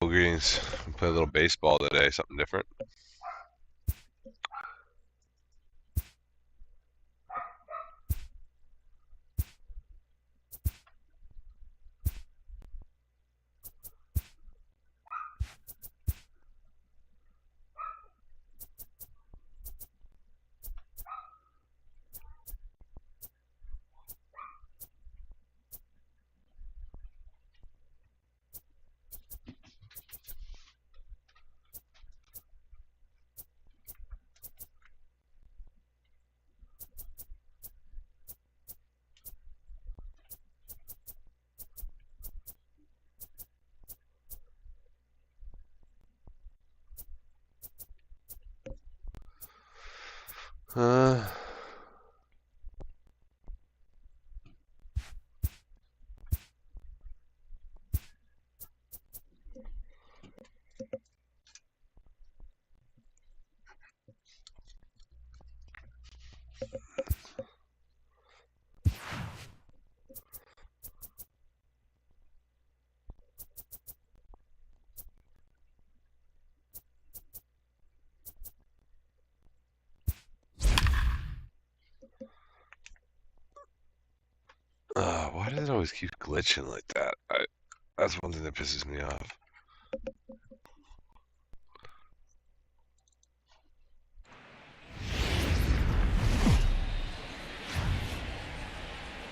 Greetings. We play a little baseball today, something different. Why does it always keep glitching like that? That's one thing that pisses me off.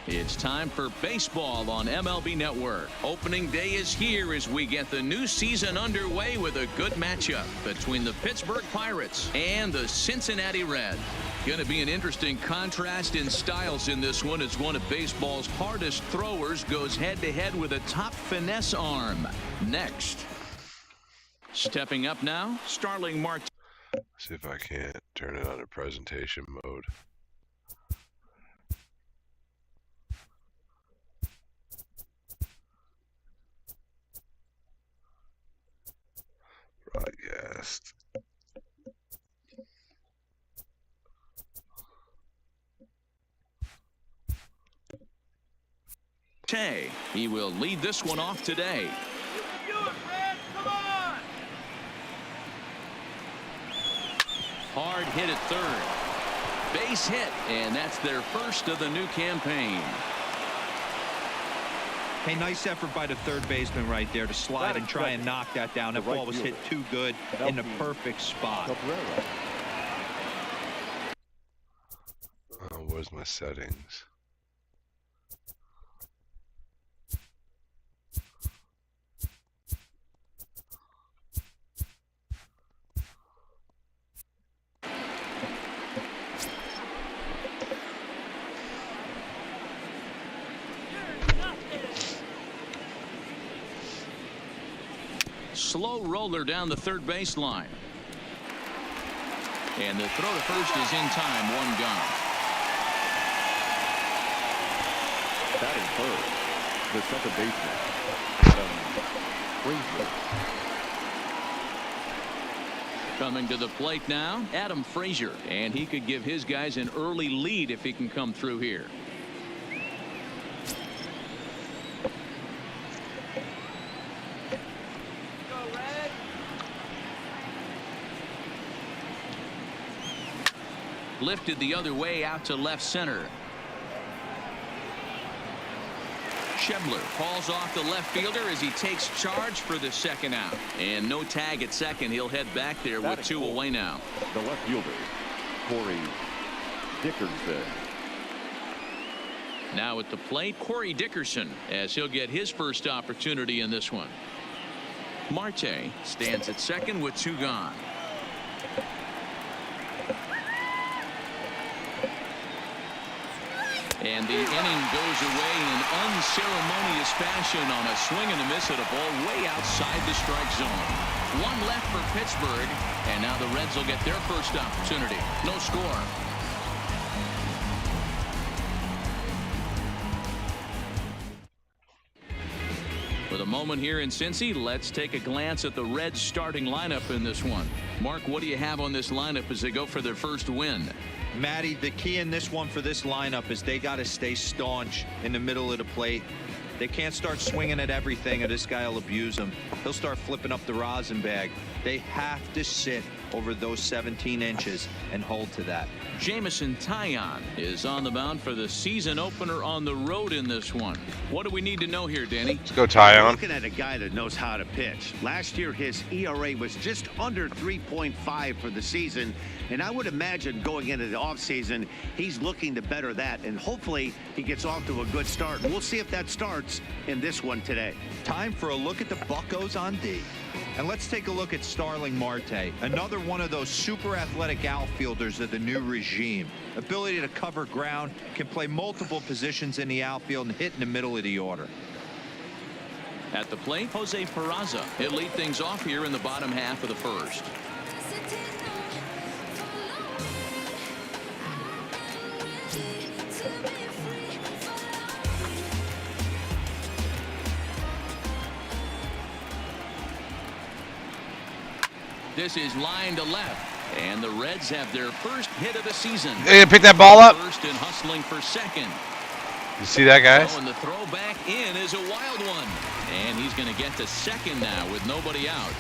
It's time for baseball on MLB Network. Opening day is here as we get the new season underway with a good matchup between the Pittsburgh Pirates and the Cincinnati Reds. Going to be an interesting contrast in styles in this one as one of baseball's hardest throwers goes head-to-head with a top finesse arm. Next. Stepping up now, Starling Marte. See if I can't turn it on to presentation mode. Broadcast. He will lead this one off today. Hard hit at third. Base hit, and that's their first of the new campaign. Hey, nice effort by the third baseman right there to slide and try and knock that down. That ball was hit too good in the perfect spot. Oh, where's my settings? Slow roller down the third baseline. And the throw to first is in time. One gone. Batting third, the second baseman, Coming to the plate now, Adam Frazier, and he could give his guys an early lead if he can come through here. Lifted the other way out to left center. Schebler falls off the left fielder as he takes charge for the second out. And no tag at second. He'll head back there with two away now. the left fielder, Corey Dickerson. Now at the plate, Corey Dickerson, as he'll get his first opportunity in this one. Marte stands at second with two gone. And the inning goes away in unceremonious fashion on a swing and a miss at a ball way outside the strike zone. One left for Pittsburgh, and now the Reds will get their first opportunity. No score. For the moment here in Cincy, let's take a glance at the Reds starting lineup in this one. Mark, what do you have on this lineup as they go for their first win? Matty, the key in this one for this lineup is they got to stay staunch in the middle of the plate. They can't start swinging at everything or this guy will abuse them. He'll start flipping up the rosin bag. They have to sit over those 17 inches and hold to that. Jameson Taillon is on the mound for the season opener on the road in this one. What do we need to know here, Danny? Let's go Taillon. Looking at a guy that knows how to pitch. Last year, his ERA was just under 3.5 for the season. And I would imagine going into the offseason, he's looking to better that. And hopefully he gets off to a good start. And we'll see if that starts in this one today. Time for a look at the Buccos on D. And let's take a look at Starling Marte, another one of those super athletic outfielders of the new regime. Ability to cover ground, can play multiple positions in the outfield and hit in the middle of the order. At the plate, Jose Peraza. He'll lead things off here in the bottom half of the first. This is line to left, and the Reds have their first hit of the season. Hey, pick that ball up. First and hustling for second. You see that, guys? Oh, and the throw back in is a wild one, and he's going to get to second now with nobody out.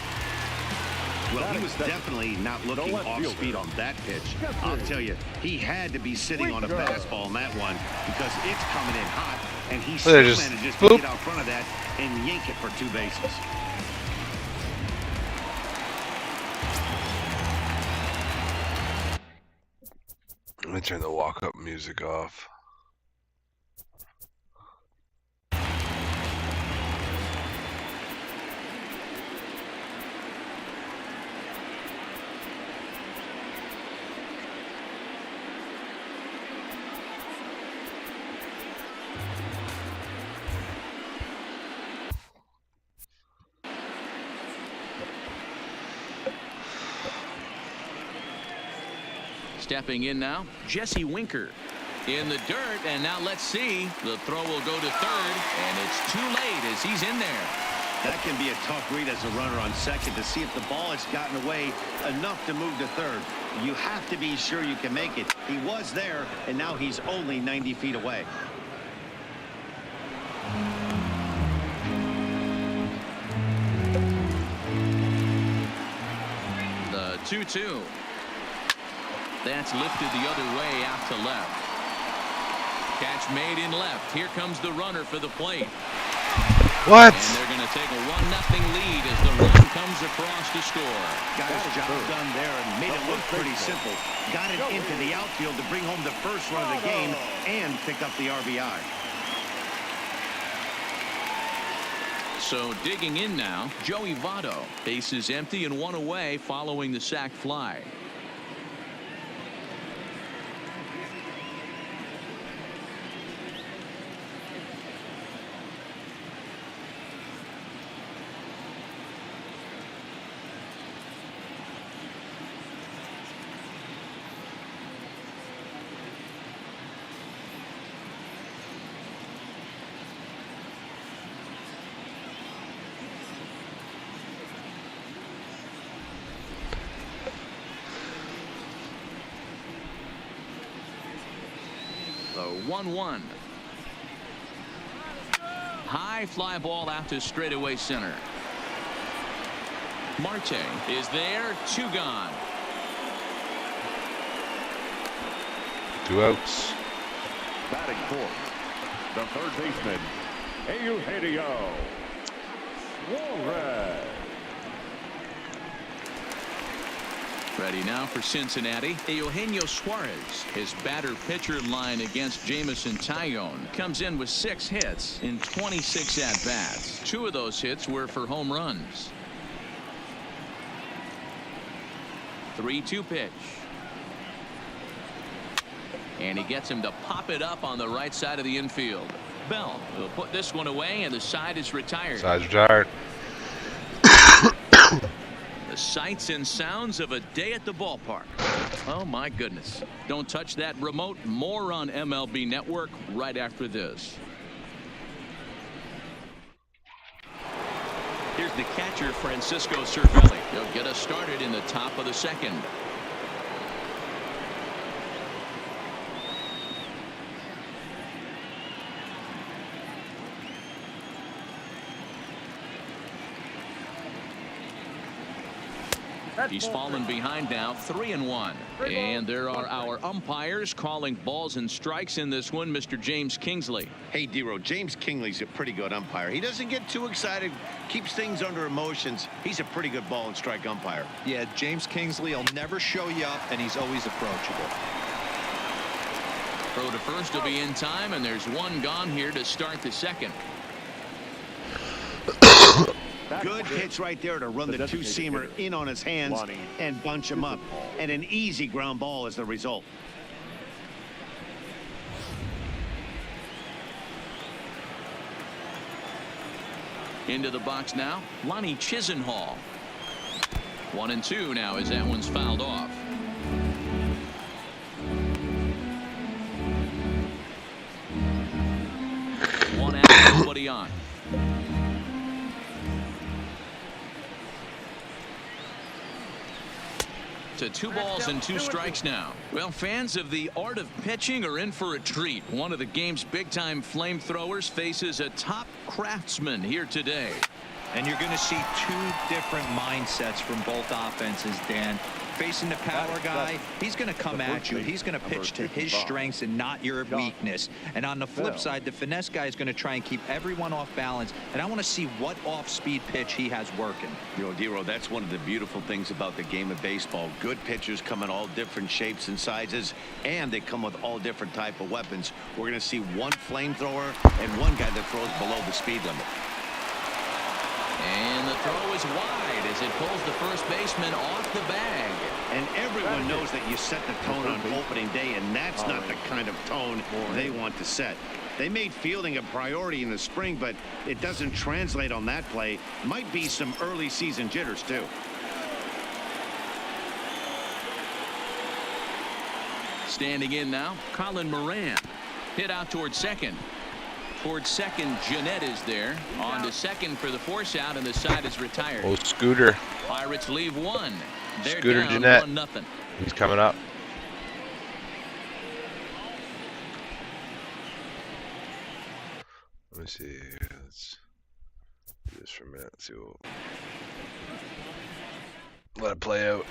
Well, he was definitely not looking off speed on that pitch. I'll tell you, he had to be sitting on a fastball on that one because it's coming in hot, and he still manages to get out front of that and yank it for 2 bases. Let me turn the walk-up music off. Stepping in now, Jesse Winker in the dirt, and now let's see. The throw will go to third, and it's too late as he's in there. That can be a tough read as a runner on second to see if the ball has gotten away enough to move to third. You have to be sure you can make it. He was there, and now he's only 90 feet away. The 2-2. That's lifted the other way out to left. Catch made in left. Here comes the runner for the plate. What? And they're going to take a 1-0 lead as the run comes across to score. Got his job done there and made it look pretty simple. Got it into the outfield to bring home the first run of the game and pick up the RBI. So digging in now, Joey Votto. Bases empty and 1 away following the sac fly. The 1-1. High fly ball out to straightaway center. Marte is there, 2 gone. 2 outs. Batting fourth, the third baseman, Eugenio Suarez. Ready now for Cincinnati. Eugenio Suarez. His batter-pitcher line against Jameson Taillon comes in with 6 hits in 26 at-bats. 2 of those hits were for home runs. 3-2 pitch. And he gets him to pop it up on the right side of the infield. Bell will put this one away, and the side is retired. Side's retired. The sights and sounds of a day at the ballpark. Oh, my goodness. Don't touch that remote. More on MLB Network right after this. Here's the catcher, Francisco Cervelli. He'll get us started in the top of the second. He's fallen behind now, 3-1. And there are our umpires calling balls and strikes in this one, Mr. James Kingsley. Hey, D-Row, James Kingsley's a pretty good umpire. He doesn't get too excited, keeps things under emotions. He's a pretty good ball and strike umpire. Yeah, James Kingsley will never show you up, and he's always approachable. Throw to first will be in time, and there's one gone here to start the second. Good pitch right there to run the two-seamer in on his hands and bunch him up. And an easy ground ball is the result. Into the box now, Lonnie Chisenhall. 1-2 now as that one's fouled off. One out, nobody on. To 2 balls and 2 strikes now. Well, fans of the art of pitching are in for a treat. One of the game's big-time flamethrowers faces a top craftsman here today. And you're going to see 2 different mindsets from both offenses, Dan. Facing the power guy, he's going to come at you. He's going to pitch to his strengths and not your weakness. And on the flip side, the finesse guy is going to try and keep everyone off balance. And I want to see what off-speed pitch he has working. You know, D-Row, that's one of the beautiful things about the game of baseball. Good pitchers come in all different shapes and sizes, and they come with all different type of weapons. We're going to see one flamethrower and one guy that throws below the speed limit. And the throw is wide as it pulls the first baseman off the bag. And everyone knows that you set the tone on opening day, and that's not the kind of tone they want to set. They made fielding a priority in the spring, but it doesn't translate on that play. Might be some early season jitters, too. Standing in now, Colin Moran. Hit out towards second. Towards second, Jeanette is there. On to second for the force out, and the side is retired. Oh, Scooter. Pirates leave one. They're Scooter down Jeanette. 1-0. He's coming up. Let me see. Let's do this for a minute. See what... Let it play out.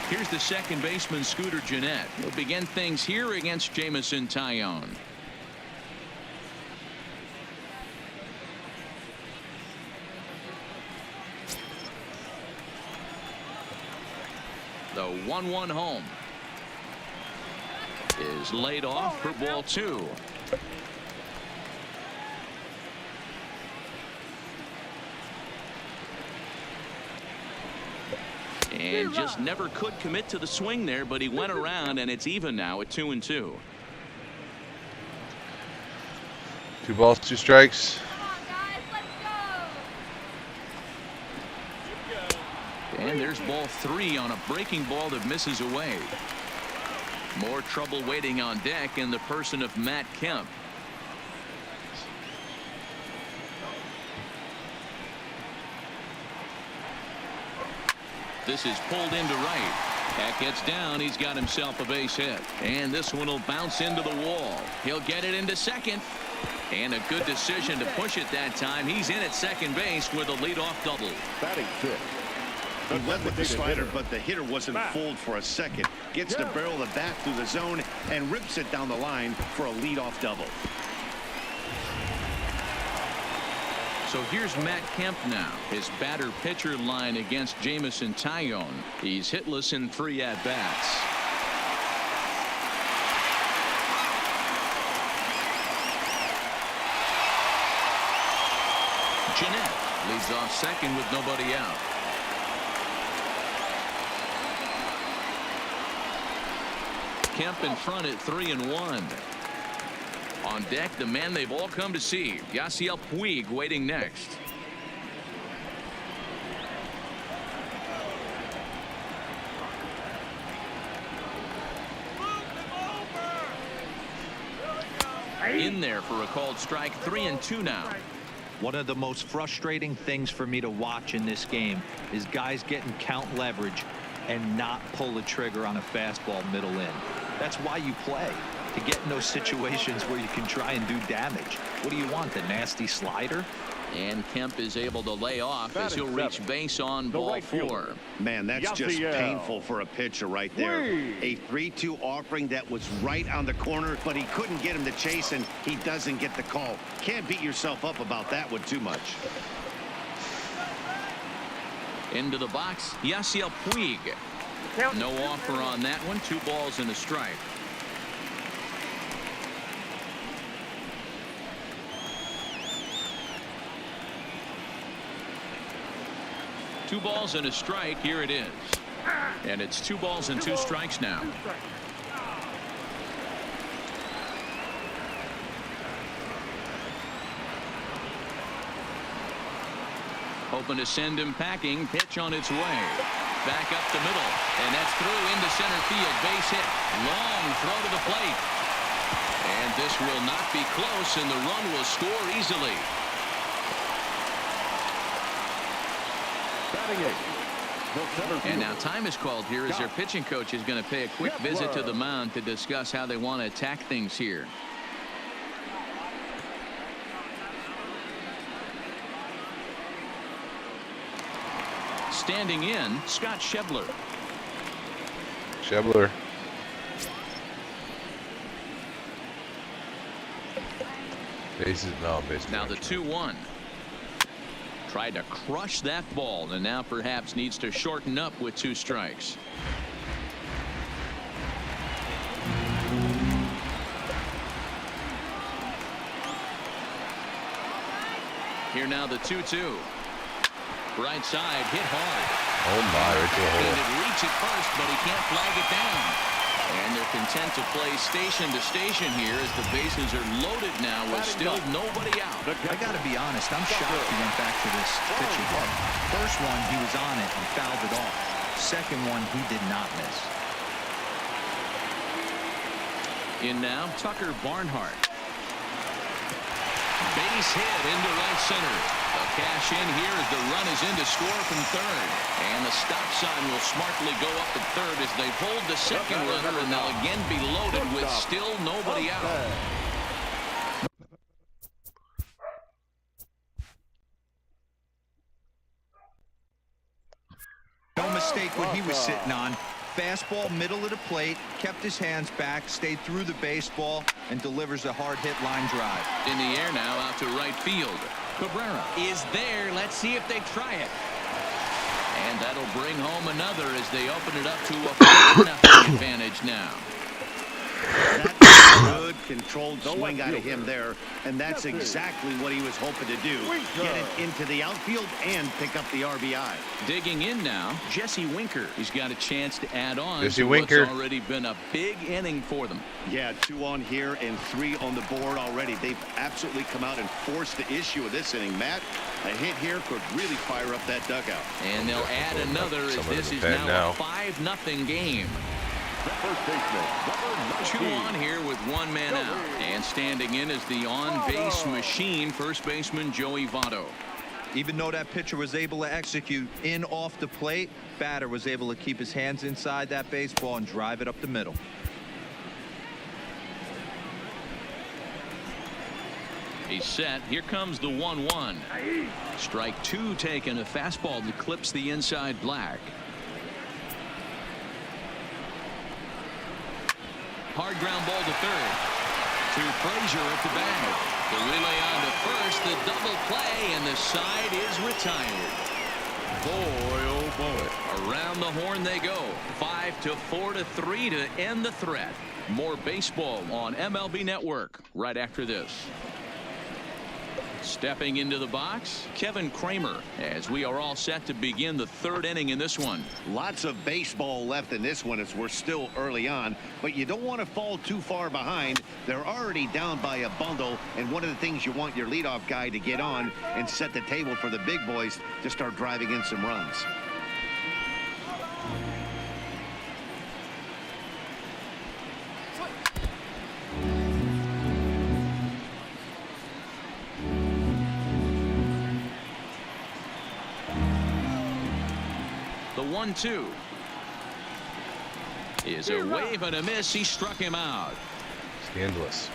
Here's the second baseman, Scooter Jeanette. He'll begin things here against Jamison Tyone. The 1-1 home is laid off for ball 2. And just never could commit to the swing there, but he went around, and it's even now at 2-2. 2 balls, 2 strikes. And there's ball 3 on a breaking ball that misses away. More trouble waiting on deck in the person of Matt Kemp. This is pulled into right. That gets down. He's got himself a base hit. And this one will bounce into the wall. He'll get it into second. And a good decision to push it that time. He's in at second base with a leadoff double. Batting 5th. He went with the slider, but the hitter wasn't fooled for a second. Gets to barrel the bat through the zone and rips it down the line for a leadoff double. So here's Matt Kemp now. His batter-pitcher line against Jamison Tyone. He's hitless in 3 at-bats. Jeanette leads off second with nobody out. Kemp in front at 3-1. On deck, the man they've all come to see, Yasiel Puig, waiting next. In there for a called strike. 3-2 now. One of the most frustrating things for me to watch in this game is guys getting count leverage and not pull the trigger on a fastball middle in. That's why you play, to get in those situations where you can try and do damage. What do you want, the nasty slider? And Kemp is able to lay off as he'll reach base on ball 4. Man, that's just painful for a pitcher right there. A 3-2 offering that was right on the corner, but he couldn't get him to chase, and he doesn't get the call. Can't beat yourself up about that one too much. Into the box, Yasiel Puig. No offer on that one. 2 balls and a strike. Two balls and a strike. Here it is. And it's 2 balls and 2 strikes now. Hoping to send him packing. Pitch on its way. Back up the middle. And that's through into center field. Base hit. Long throw to the plate. And this will not be close, and the run will score easily. And now time is called here as their pitching coach is going to pay a quick visit to the mound to discuss how they want to attack things here. Standing in, Scott Schebler. Schebler. Bases, no, bases. Now the 2-1. Tried to crush that ball, and now perhaps needs to shorten up with 2 strikes. Here now the 2-2. Right side, hit hard. Oh my, right to the hole. He did reach it first, but he can't flag it down. And they're content to play station to station here as the bases are loaded now with still nobody out. I got to be honest, I'm shocked he went back to this pitch again. First one, he was on it and fouled it off. Second one, he did not miss. In now, Tucker Barnhart. Base hit into right center. A cash in here as the run is in to score from third. And the stop sign will smartly go up at third as they hold the second runner, and they'll again be loaded with still nobody out. No mistake what he was sitting on. Fastball, middle of the plate, kept his hands back, stayed through the baseball, and delivers a hard-hit line drive. In the air now, out to right field. Cabrera is there. Let's see if they try it. And that'll bring home another as they open it up to a 4-0 advantage now. That's a good, controlled swing out of him there, and that's exactly what he was hoping to do. Get it into the outfield and pick up the RBI. Digging in now, Jesse Winker. He's got a chance to add on Jesse to Winker. what's already been a big inning for them. Yeah, 2 on here and 3 on the board already. They've absolutely come out and forced the issue of this inning. Matt, a hit here could really fire up that dugout. And they'll add another as this is now a 5-0 game. First baseman, 2 on here with 1 man out. And standing in is the on-base machine, first baseman Joey Votto. Even though that pitcher was able to execute in off the plate, batter was able to keep his hands inside that baseball and drive it up the middle. He's set. Here comes the 1-1. Strike 2 taken. A fastball that clips the inside black. Hard ground ball to third. To Frazier at the bag. The relay on to first. The double play, and the side is retired. Boy, oh boy. Around the horn they go. 5-4 to 3 to end the threat. More baseball on MLB Network right after this. Stepping into the box, Kevin Kramer, as we are all set to begin the 3rd inning in this one. Lots of baseball left in this one as we're still early on, but you don't want to fall too far behind. They're already down by a bundle, and one of the things you want your leadoff guy to get on and set the table for the big boys to start driving in some runs. The 1-2 is a wave and a miss. He struck him out. Scandalous.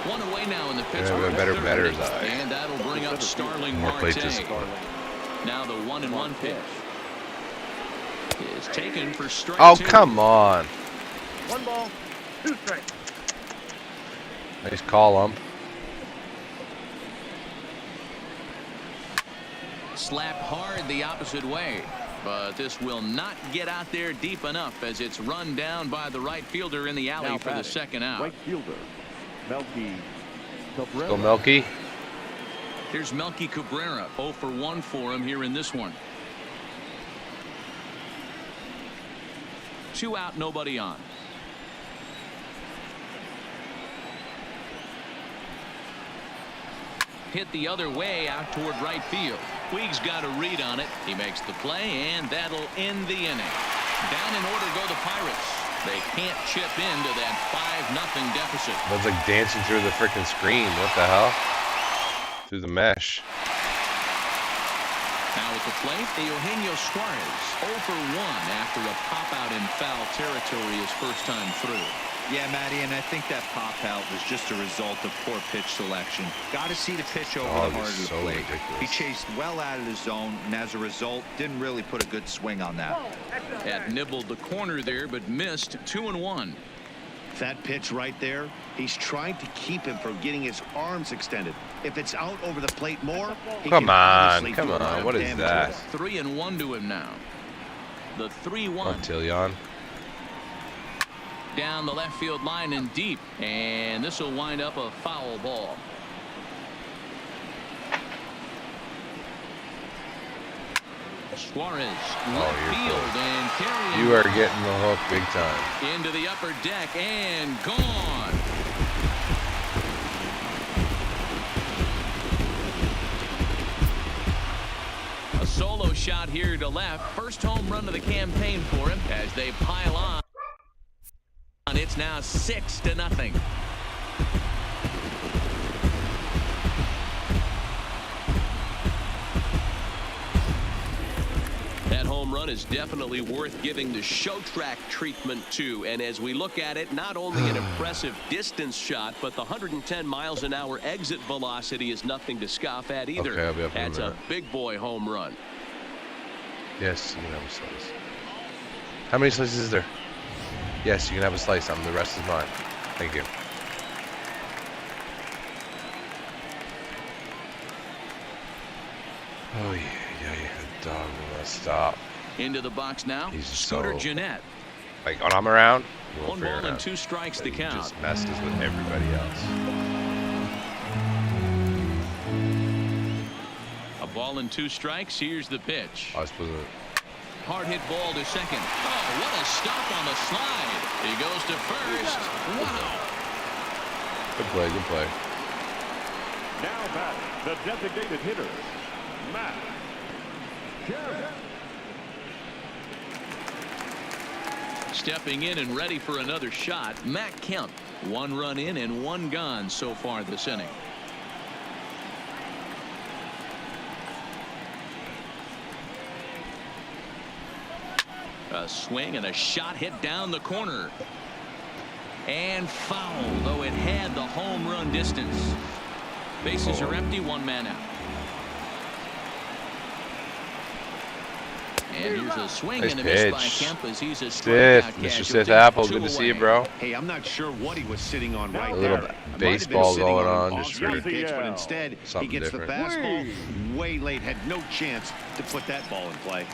One away now in the pitch. Yeah, we have better batter's eye. And that'll bring up Starling More plate Marte. discipline. Now the 1-1 pitch is taken for strike Oh, 2. come on. 1 ball, 2 strikes. Nice call, Slapped hard the opposite way, but this will not get out there deep enough as it's run down by the right fielder in the alley Now for the batting, second out. Right fielder, Melky Cabrera. Go Melky. Here's Melky Cabrera, 0 for 1 for him here in this one. 2 out, nobody on. Hit the other way out toward right field. Puig's got a read on it. He makes the play, and that'll end the inning. Down in order go the Pirates. They can't chip into that 5-0 deficit. That's like dancing through the freaking screen. What the hell? Through the mesh. Now at the plate, Eugenio Suarez, 0 for 1 after a pop-out in foul territory his first time through. Yeah, Matty, and I think that pop-out was just a result of poor pitch selection. Got to see the pitch over the heart of the so plate. ridiculous. He chased well out of the zone, and as a result, didn't really put a good swing on that. That nibbled the corner there, but missed. 2-1. That pitch right there, he's trying to keep him from getting his arms extended. If it's out over the plate more, he Come can on, obviously come do a lot on. of What is damage that? with 3-1 to him now. The 3-1. Tillion. Down the left field line and deep, and this will wind up a foul ball. Suarez left field and carrying. You are getting the hook big time. Into the upper deck and gone. A solo shot here to left. First home run of the campaign for him as they pile on. It's now 6-0. That home run is definitely worth giving the show track treatment to. And as we look at it, not only an impressive distance shot, but the 110 miles an hour exit velocity is nothing to scoff at either. Okay, I'll be up in a That's a minute. big boy home run. Yes, you can have a slice. How many slices is there? Yes, you can have a slice. The rest is mine. Thank you. Oh yeah, the dog will not stop. Into the box now. He's Scooter so- Jeanette. Like when I'm around, he won't 1 figure ball it and out. 2 strikes But to he count. just messes with everybody else. A ball and 2 strikes. Here's the pitch. I was supposed to. Hard hit ball to second. Oh, what a stop on the slide. He goes to first. Wow. Good play, good play. Now back, the designated hitter, Matt Kemp. Stepping in and ready for another shot, Matt Kemp. 1 run in and 1 gone so far this inning. A swing and a shot hit down the corner. And foul, though it had the home run distance. Bases are empty, 1 man out. And here's a swing Nice and a miss by pitch. Kemp as he's a Sith, strikeout Mr. casualty. Sith Apple, 2 good to see you, away. bro. Hey, I'm not sure what he was sitting on right A little there. Might have been baseball sitting going an on, just off-speed for- pitch, but instead Something he gets different. the fastball way late, had no chance to put that ball in play.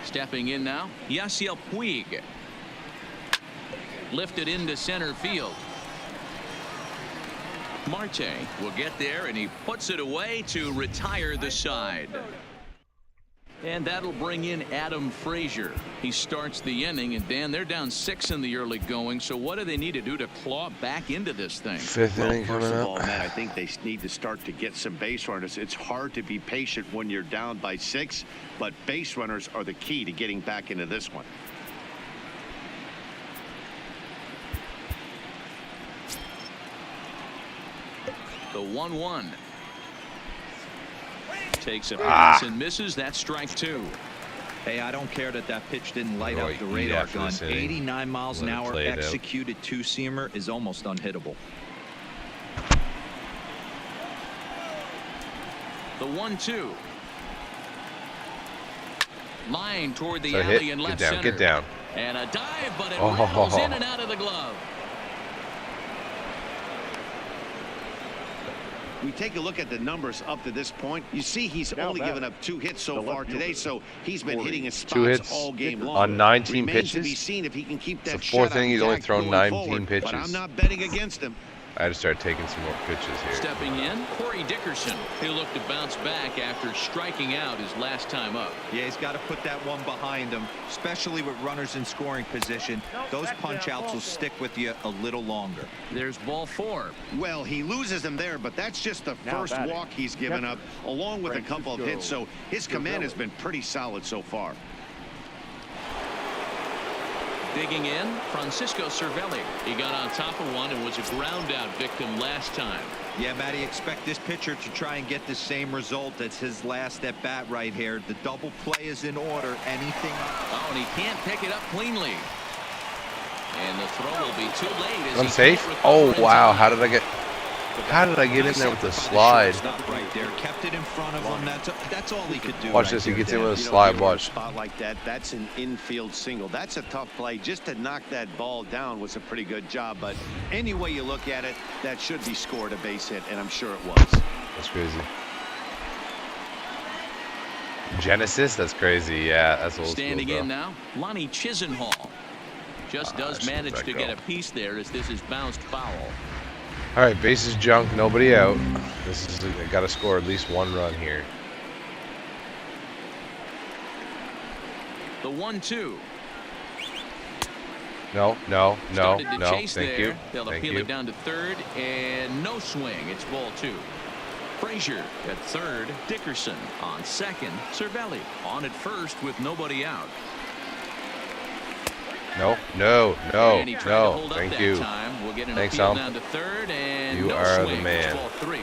Stepping in now, Yasiel Puig. Lifted into center field. Marte will get there, and he puts it away to retire the side. And that'll bring in Adam Frazier. He starts the inning, and Dan, they're down 6 in the early going, so what do they need to do to claw back into this thing? 5th Well, inning first coming of all, up. Matt, I think they need to start to get some base runners. It's hard to be patient when you're down by 6, but base runners are the key to getting back into this one. The 1-1. Takes a pass and misses. That's strike 2. Hey, I don't care that pitch didn't light up the Eat radar after gun. this inning. 89 miles an Let it hour play it out. executed two-seamer is almost unhittable. The 1-2. Line toward the So alley hit. in left Get down. center. Get down. And a dive, but it Oh. rattles in and out of the glove. We take a look at the numbers up to this point. You see he's Now only batting, given up 2 hits so the far left today, fielder, so he's been 40. hitting his spots 2 hits all game long. on 19 Remains to be pitches. seen if he can keep that It's the 4th shutout inning, he's only intact thrown going 19 forward, pitches. But I'm not betting against him. I had to start taking some more pitches here. Stepping in, Corey Dickerson. He'll look to bounce back after striking out his last time up. Yeah, he's got to put that one behind him, especially with runners in scoring position. Those punch-outs will stick with you a little longer. There's ball 4. Well, he loses him there, but that's just the Now first batting. walk he's given up, along with a couple of hits, so his command has Cervelli. been pretty solid so far. Digging in, Francisco Cervelli. He got on top of one and was a ground-out victim last time. Yeah, Matty, expect this pitcher to try and get the same result as his last at-bat right here. The double play is in order. Anything Oh, and he can't pick it up cleanly. And the throw will be too late. As I'm he safe. can't Oh, recover in wow. time. How did I get in there with the slide? Stop right there. Kept it in front of him. That's all he could do. Watch right this. He there, gets in Dan. with a You know, slide. if you're in a Watch. spot like that, that's an infield single. That's a tough play. Just to knock that ball down was a pretty good job. But any way you look at it, that should be scored a base hit, and I'm sure it was. That's crazy. Genesis? That's crazy. Yeah, that's old Standing school, in bro. now, Lonnie Chisenhall. Just does should've manage let to go. get a piece there as this is bounced foul. All right, bases junk, nobody out. This is got to score at least 1 run here. The 1-2. No. Started to chase Thank there. you. They'll Thank appeal you. it down to third, and no swing. It's ball 2. Frazier at third. Dickerson on second. Cervelli on at first with nobody out. No. And he tried to hold up Thank that you. time. We'll get an Thanks, appeal Al. down to third, and You no are the swing. man. It's ball 3.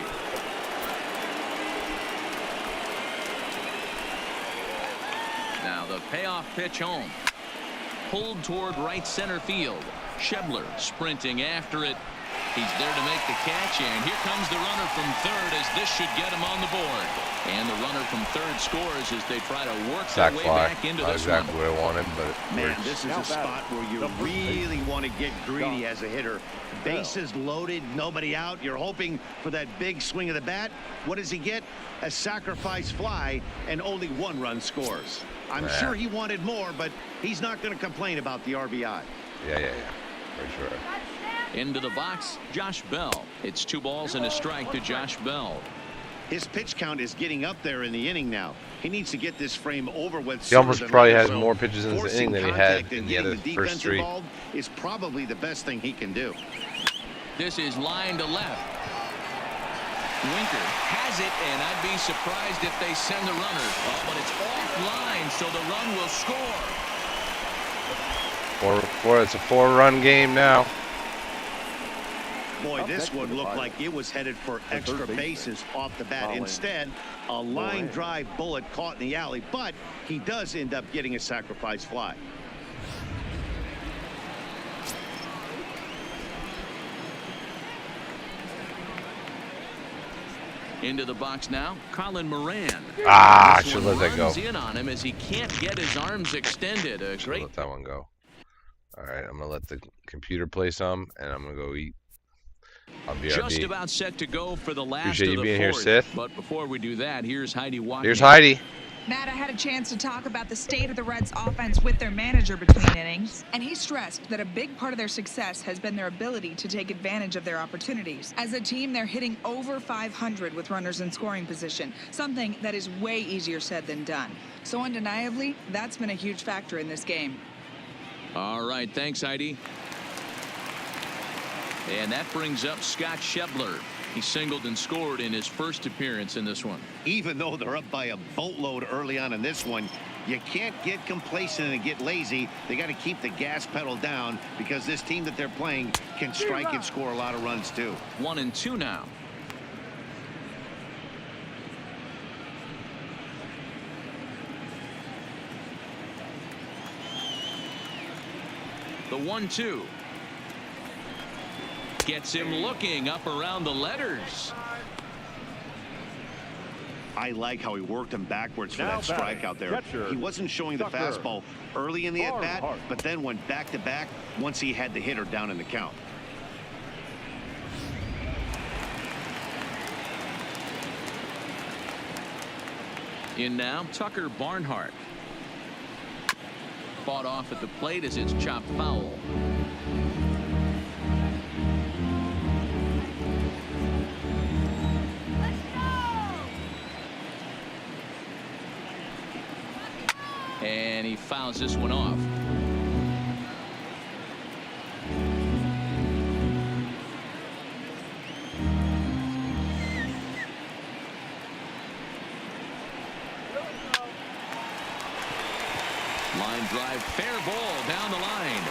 Now the payoff pitch home. Pulled toward right center field. Schebler sprinting after it. He's there to make the catch, and here comes the runner from third as this should get him on the board. And the runner from third scores as they try to work Sack their way fly. back into Not this exactly one. what I wanted, but it Man, works. this is Now a spot where you really want to get greedy as a hitter. Bases loaded, nobody out. You're hoping for that big swing of the bat. What does he get? A sacrifice fly, and only 1 run scores. I'm Yeah. sure he wanted more, but he's not going to complain about the RBI. Yeah. For sure. Into the box, Josh Bell. It's 2 balls and a strike to Josh Bell. His pitch count is getting up there in the inning now. He needs to get this frame over with. He almost sooner than probably later, has so more pitches in this forcing inning than he contact had in and the getting other the first defense 3. involved is probably the best thing he can do. This is line to left. Winker has it, and I'd be surprised if they send the runner. Oh, but it's offline, so the run will score. It's a 4-run game now. Boy, Up this next one for the looked Pirates. like it was headed for The extra third baseman, bases off the bat. Colin Instead, a line Moran. drive bullet caught in the alley, but he does end up getting a sacrifice fly. Into the box now, Colin Moran. I This should one let that go. runs in on him as he can't get his arms extended. A Should great let that one go. All right, I'm gonna let the computer play some, and I'm gonna go eat. I'll be just about set to go for the last Appreciate of you the being here, fourth. Sith. But before we do that, here's Heidi Watkins. Here's Heidi. Matt, I had a chance to talk about the state of the Reds offense with their manager between innings, and he stressed that a big part of their success has been their ability to take advantage of their opportunities. As a team, they're hitting over 500 with runners in scoring position, something that is way easier said than done. So undeniably, that's been a huge factor in this game. All right, thanks, Heidi. And that brings up Scott Schebler. He singled and scored in his first appearance in this one. Even though they're up by a boatload early on in this one, you can't get complacent and get lazy. They got to keep the gas pedal down because this team that they're playing can strike and score a lot of runs too. 1-2 now. The 1-2. Gets him looking up around the letters. I like how he worked him backwards for Now that batting, strikeout there. catcher, He wasn't showing the Tucker. fastball early in the at-bat, Owenhart. but then went back-to-back once he had the hitter down in the count. In now, Tucker Barnhart. Fought off at the plate as it's chopped foul. And he fouls this one off. Line drive, fair ball down the line.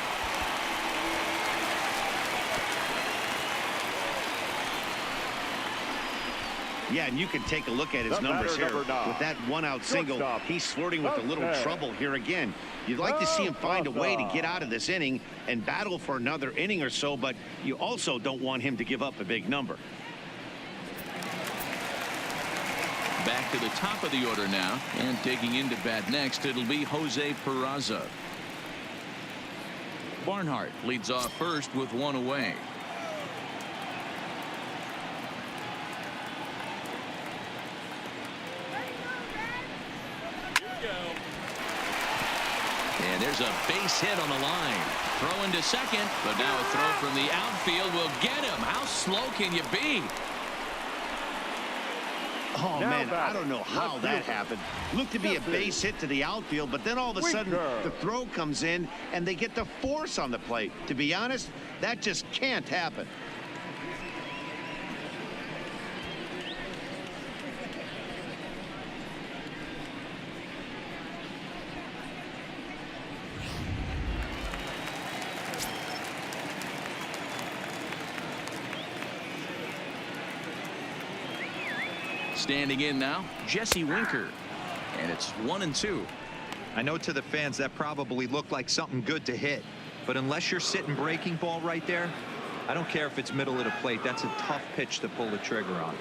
Yeah, and you can take a look at his The numbers batter, here. number 9. With that one-out single, Shortstop, he's flirting with a little okay. trouble here again. You'd like to see him find a way to get out of this inning and battle for another inning or so, but you also don't want him to give up a big number. Back to the top of the order now, and digging into bat next, it'll be Jose Peraza. Barnhart leads off first with one away. And there's a base hit on the line. Throw into second, but now a throw from the outfield will get him. How slow can you be? Oh, Now man, I batting, don't know how left that fielder. happened. Looked to be a base hit to the outfield, but then all of a sudden Winker. the throw comes in and they get the force on the plate. To be honest, that just can't happen. Standing in now, Jesse Winker. And it's 1-2. I know to the fans that probably looked like something good to hit, but unless you're sitting breaking ball right there, I don't care if it's middle of the plate. That's a tough pitch to pull the trigger on.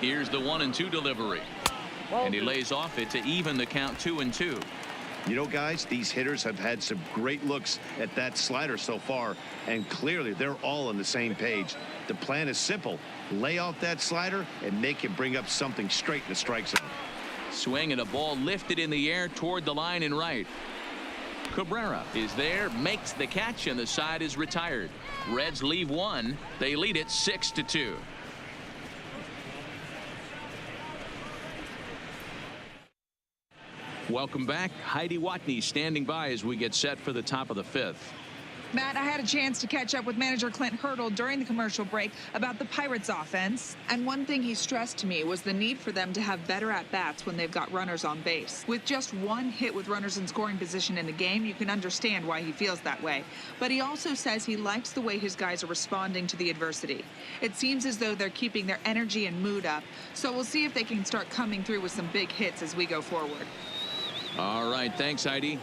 Here's the 1-2 delivery. And he lays off it to even the count 2-2. You know, guys, these hitters have had some great looks at that slider so far, and clearly they're all on the same page. The plan is simple. Lay off that slider and make him bring up something straight in the strike zone. Swing and a ball lifted in the air toward the line and right. Cabrera is there, makes the catch, and the side is retired. Reds leave one. They lead it 6-2. Welcome back. Heidi Watney standing by as we get set for the top of the fifth. Matt, I had a chance to catch up with manager Clint Hurdle during the commercial break about the Pirates offense. And one thing he stressed to me was the need for them to have better at-bats when they've got runners on base. With just one hit with runners in scoring position in the game, you can understand why he feels that way. But he also says he likes the way his guys are responding to the adversity. It seems as though they're keeping their energy and mood up. So we'll see if they can start coming through with some big hits as we go forward. All right. Thanks, Heidi.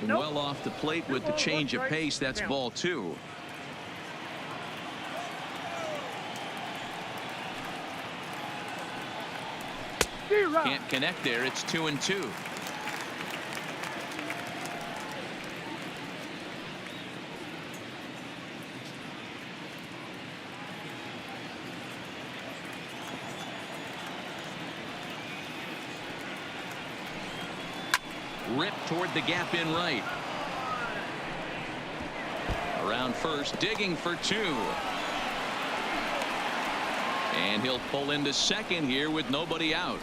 Well off the plate with the change of pace. That's ball 2. Can't connect there. It's 2-2. Ripped toward the gap in right. Around first, digging for 2. And he'll pull into second here with nobody out.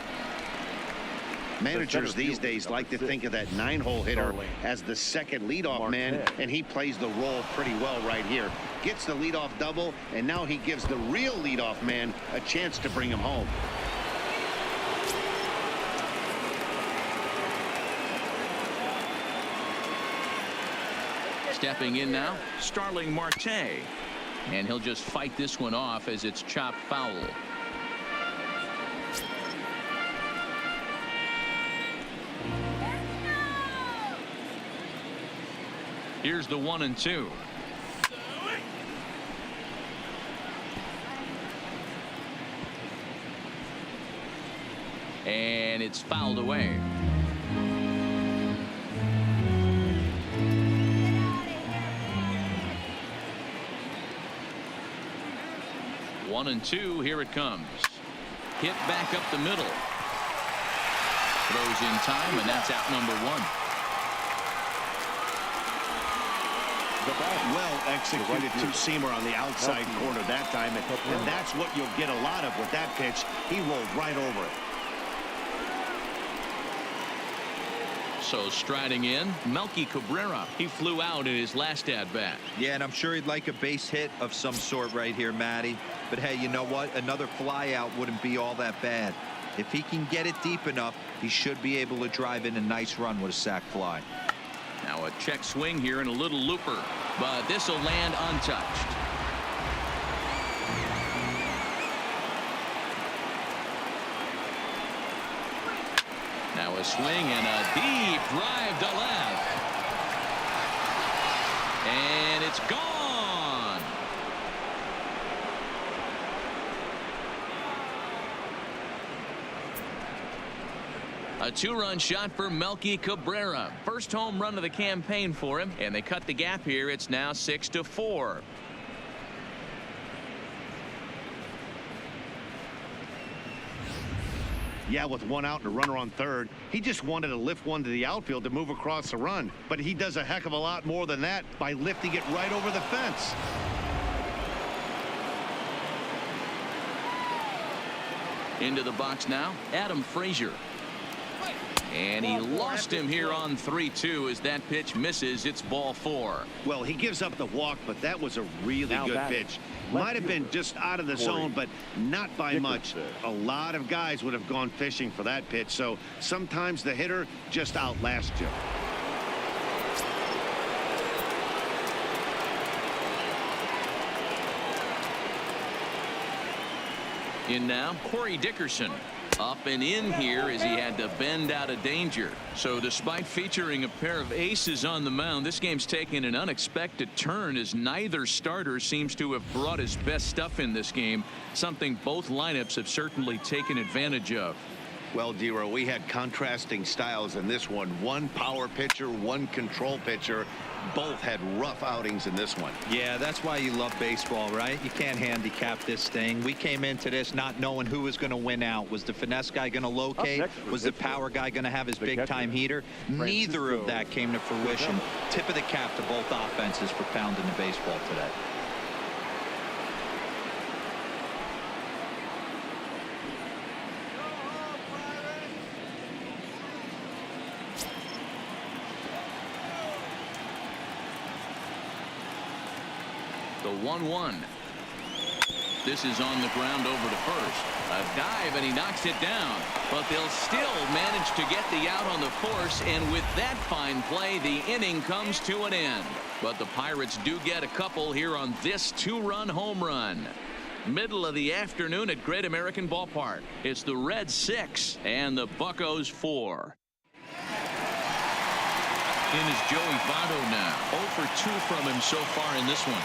Managers these days like to think of that 9-hole hitter as the second leadoff man, and he plays the role pretty well right here. Gets the leadoff double, and now he gives the real leadoff man a chance to bring him home. Stepping in now, Starling Marte. And he'll just fight this one off as it's chopped foul. Here's the 1-2. And it's fouled away. One and two, here it comes. Hit back up the middle. Throws in time, and that's out number one. Well executed two-seamer on the outside corner that time, and that's what you'll get a lot of with that pitch. He rolled right over it. So striding in, Melky Cabrera. He flew out in his last at-bat. Yeah, and I'm sure he'd like a base hit of some sort right here, Matty. But hey, you know what? Another fly out wouldn't be all that bad. If he can get it deep enough, he should be able to drive in a nice run with a sac fly. Now a check swing here and a little looper, but this will land untouched. Now a swing and a deep drive to left. And it's gone. A two-run shot for Melky Cabrera. First home run of the campaign for him, and they cut the gap here. It's now 6-4. Yeah, with one out and a runner on third, he just wanted to lift one to the outfield to move across the run. But he does a heck of a lot more than that by lifting it right over the fence. Into the box now, Adam Frazier. And he lost him here on 3-2 as that pitch misses. It's ball 4. Well, he gives up the walk, but that was a really good pitch. Might have been just out of the zone, but not by much. A lot of guys would have gone fishing for that pitch, so sometimes the hitter just outlasts you. In now, Corey Dickerson. Up and in here as he had to bend out of danger. So despite featuring a pair of aces on the mound, this game's taken an unexpected turn as neither starter seems to have brought his best stuff in this game, something both lineups have certainly taken advantage of. Well, Dero, we had contrasting styles in this one. One power pitcher, one control pitcher. Both had rough outings in this one. Yeah, that's why you love baseball, right? You can't handicap this thing. We came into this not knowing who was going to win out. Was the finesse guy going to locate? Was the power guy going to have his big-time heater? Neither of that came to fruition. Tip of the cap to both offenses for pounding the baseball today. The 1-1. This is on the ground over to first. A dive, and he knocks it down. But they'll still manage to get the out on the force, and with that fine play, the inning comes to an end. But the Pirates do get a couple here on this two-run home run. Middle of the afternoon at Great American Ballpark. It's the Reds 6 and the Buccos 4. In is Joey Votto now. 0 for 2 from him so far in this one.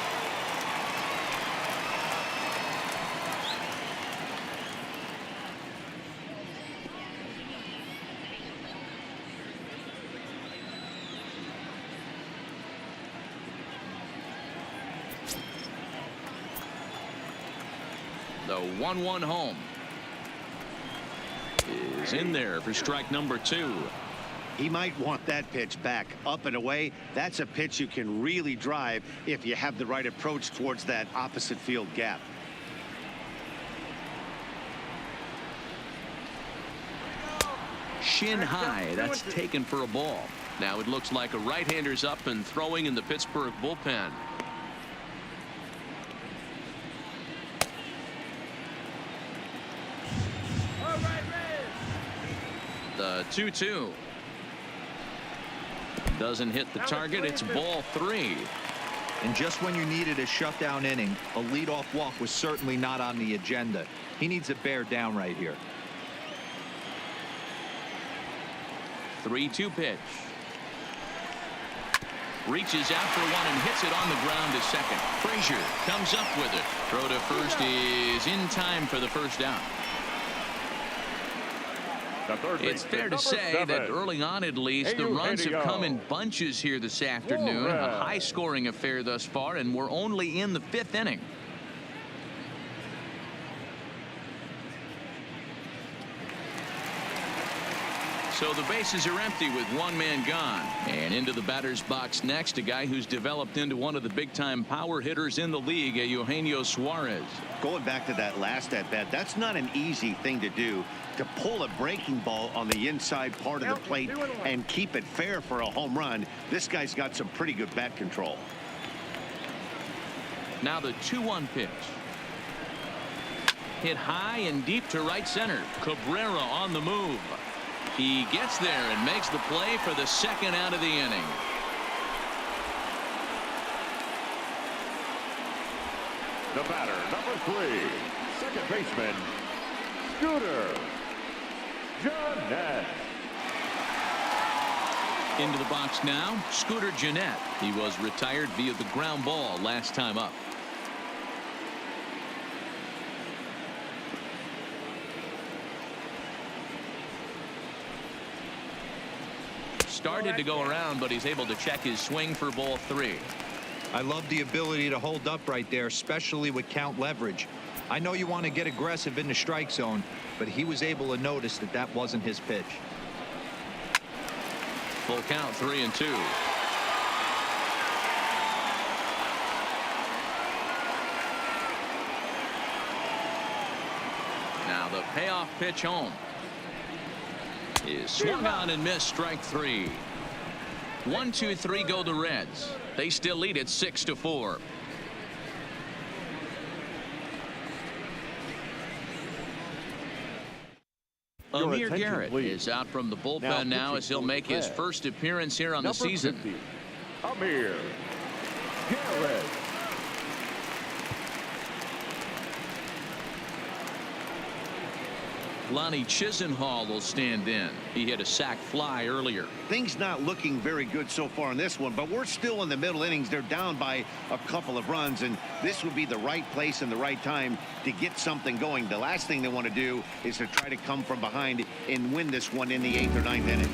The 1-1 home is in there for strike number 2. He might want that pitch back up and away. That's a pitch you can really drive if you have the right approach towards that opposite field gap. Shin high. That's taken for a ball. Now it looks like a right-hander's up and throwing in the Pittsburgh bullpen. The 2-2 doesn't hit the target. It's ball 3. And just when you needed a shutdown inning, a leadoff walk was certainly not on the agenda. He needs to bear down right here. 3-2 pitch. Reaches out for one and hits it on the ground to second. Frazier comes up with it. Throw to first is in time for the first down. It's fair to say that early on, at least, the runs have come in bunches here this afternoon. A high-scoring affair thus far, and we're only in the 5th inning. So the bases are empty with one man gone. And into the batter's box next, a guy who's developed into one of the big-time power hitters in the league, Eugenio Suarez. Going back to that last at-bat, that's not an easy thing to do, to pull a breaking ball on the inside part of the plate and keep it fair for a home run. This guy's got some pretty good bat control. Now the 2-1 pitch. Hit high and deep to right center. Cabrera on the move. He gets there and makes the play for the second out of the inning. The batter, number 3, second baseman, Scooter Jeanette. Into the box now, Scooter Jeanette. He was retired via the ground ball last time up. Started to go around, but he's able to check his swing for ball 3. I love the ability to hold up right there, especially with count leverage. I know you want to get aggressive in the strike zone, but he was able to notice that that wasn't his pitch. Full count, 3-2. Now the payoff pitch home is swung on and missed. Strike 3. 1-2-3 go the Reds. They still lead it 6-4. Amir Garrett is out from the bullpen now as he'll make his first appearance here on the season. 50, Amir Garrett. Lonnie Chisenhall will stand in. He hit a sac fly earlier. Things not looking very good so far in this one, but we're still in the middle innings. They're down by a couple of runs, and this would be the right place and the right time to get something going. The last thing they want to do is to try to come from behind and win this one in the 8th or 9th inning.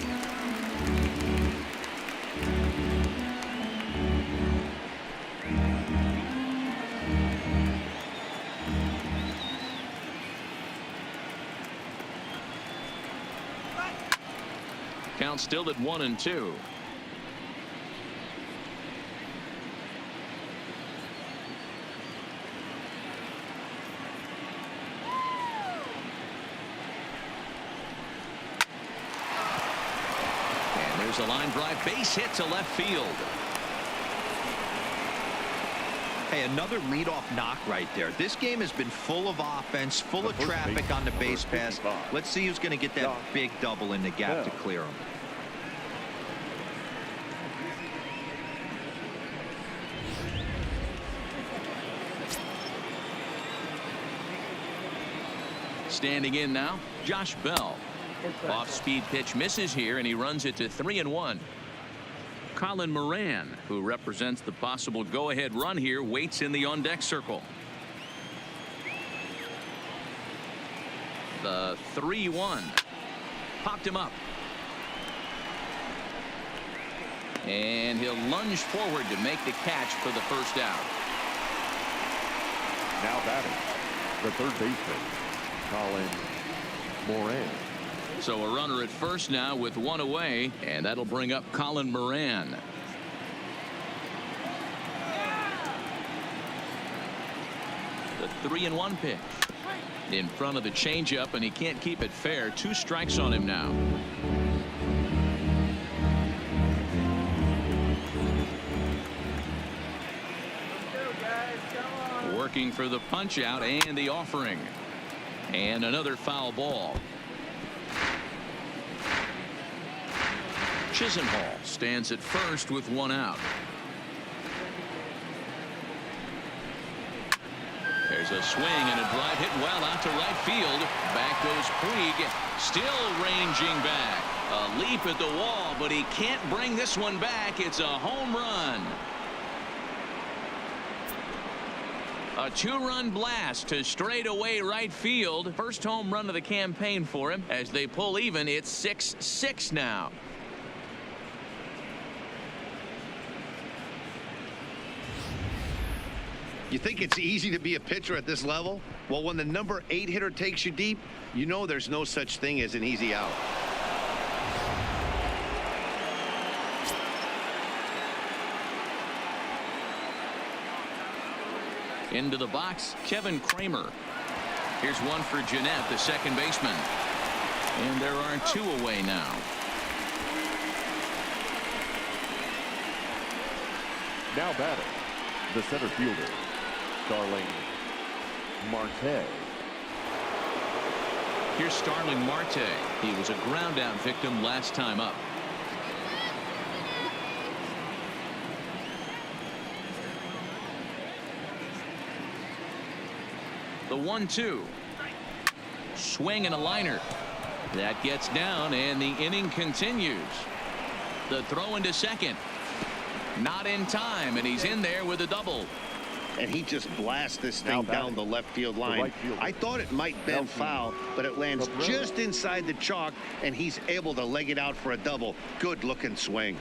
Count still at 1-2. And there's a line drive, base hit to left field. Hey, another leadoff knock right there. This game has been full of offense, full of traffic on the base pass. Let's see who's going to get that big double in the gap to clear him. Standing in now, Josh Bell. Off-speed pitch misses here, and he runs it to 3-1. Colin Moran, who represents the possible go-ahead run here, waits in the on-deck circle. The 3-1. Popped him up. And he'll lunge forward to make the catch for the first out. Now batting, the third baseman, Colin Moran. So a runner at first now with one away, and that'll bring up Colin Moran. The 3-1 pitch in front of the changeup, and he can't keep it fair. 2 strikes on him now. Working for the punch out and the offering, and another foul ball. Chisenhall stands at first with 1 out. Here's a swing and a drive hit well out to right field. Back goes Puig, still ranging back. A leap at the wall, but he can't bring this one back. It's a home run. A two-run blast to straightaway right field. First home run of the campaign for him. As they pull even, it's 6-6 now. You think it's easy to be a pitcher at this level? Well, when the number 8 hitter takes you deep, you know there's no such thing as an easy out. Into the box, Kevin Kramer. Here's one for Jeanette, the second baseman. And there are 2 away now. Now batting, the center fielder, Starling Marte. Here's Starling Marte. He was a ground out victim last time up. The 1-2. Swing and a liner. That gets down and the inning continues. The throw into second. Not in time, and he's in there with a double. And he just blasts this thing down the left field line. right fielder, I thought it might bend foul, but it lands just inside the chalk, and he's able to leg it out for a double. Good looking swing.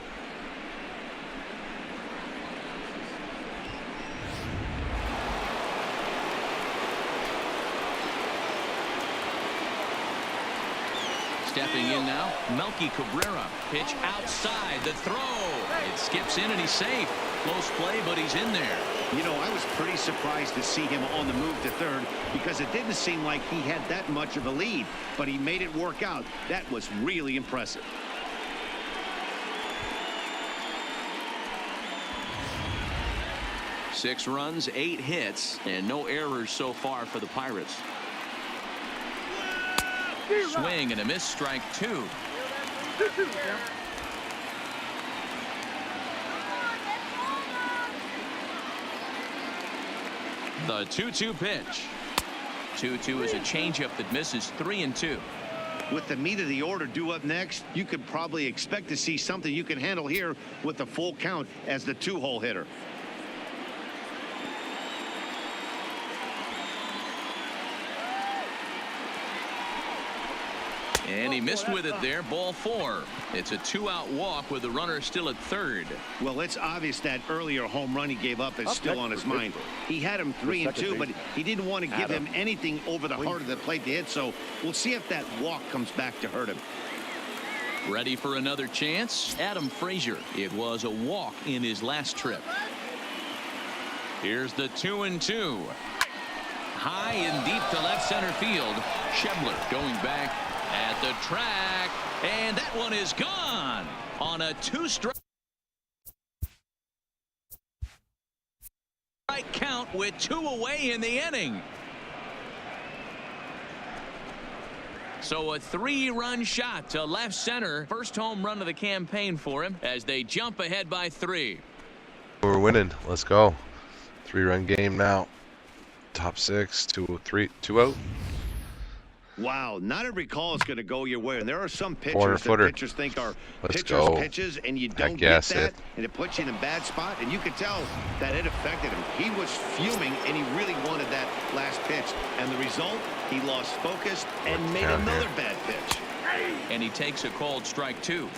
Stepping in now, Melky Cabrera. Pitch outside, the throw. It skips in and he's safe. Close play, but he's in there. You know, I was pretty surprised to see him on the move to third because it didn't seem like he had that much of a lead, but he made it work out. That was really impressive. Six runs, 8 hits, and no errors so far for the Pirates. Swing and a miss, strike 2. The 2-2 pitch. 2-2 is a changeup that misses 3-2. With the meat of the order due up next, you could probably expect to see something you can handle here with the full count as the 2-hole hitter. And he missed with it there, ball 4. It's a 2-out walk with the runner still at third. Well, it's obvious that earlier home run he gave up is still on his mind. He had him 3-2, but he didn't want to give him anything over the heart of the plate to hit, so we'll see if that walk comes back to hurt him. Ready for another chance? Adam Frazier. It was a walk in his last trip. Here's the 2-2. High and deep to left center field. Schebler going back at the track, and that one is gone on a 2-strike count with 2 away in the inning. So a 3-run shot to left center. First home run of the campaign for him as they jump ahead by 3. We're winning. Let's go. 3-run game now. Top 6, 2-0. Wow, not every call is going to go your way, and there are some pitchers that Footer. pitchers think are Let's pitchers' go. pitches, and you don't Heck get yes, that, and it puts you in a bad spot, and you could tell that it affected him. He was fuming, and he really wanted that last pitch, and the result, he lost focus and made another bad pitch. And he takes a called strike 2.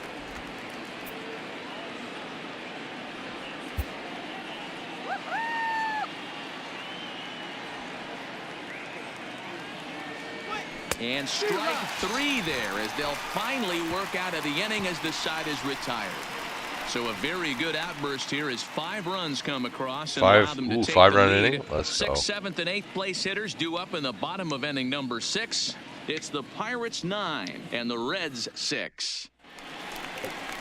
And strike 3 there as they'll finally work out of the inning as the side is retired. So a very good outburst here as 5 runs come across and allow them to take 5-run the lead. inning. Let's go. 6th, 7th, and 8th place hitters due up in the bottom of inning number 6. It's the Pirates 9 and the Reds 6.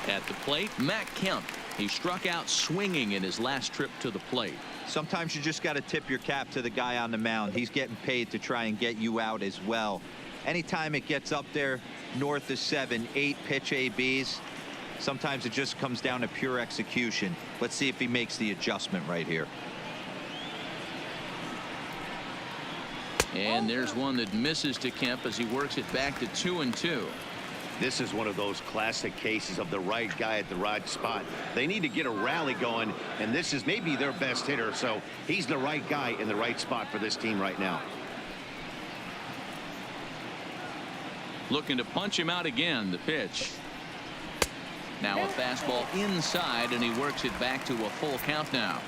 At the plate, Matt Kemp. He struck out swinging in his last trip to the plate. Sometimes you just got to tip your cap to the guy on the mound. He's getting paid to try and get you out as well. Anytime it gets up there north of 7, 8 pitch ABs, sometimes it just comes down to pure execution. Let's see if he makes the adjustment right here. And there's one that misses to Kemp as he works it back to 2-2. This is one of those classic cases of the right guy at the right spot. They need to get a rally going, and this is maybe their best hitter, so he's the right guy in the right spot for this team right now. Looking to punch him out again. The pitch. Now a fastball inside, and he works it back to a full count now.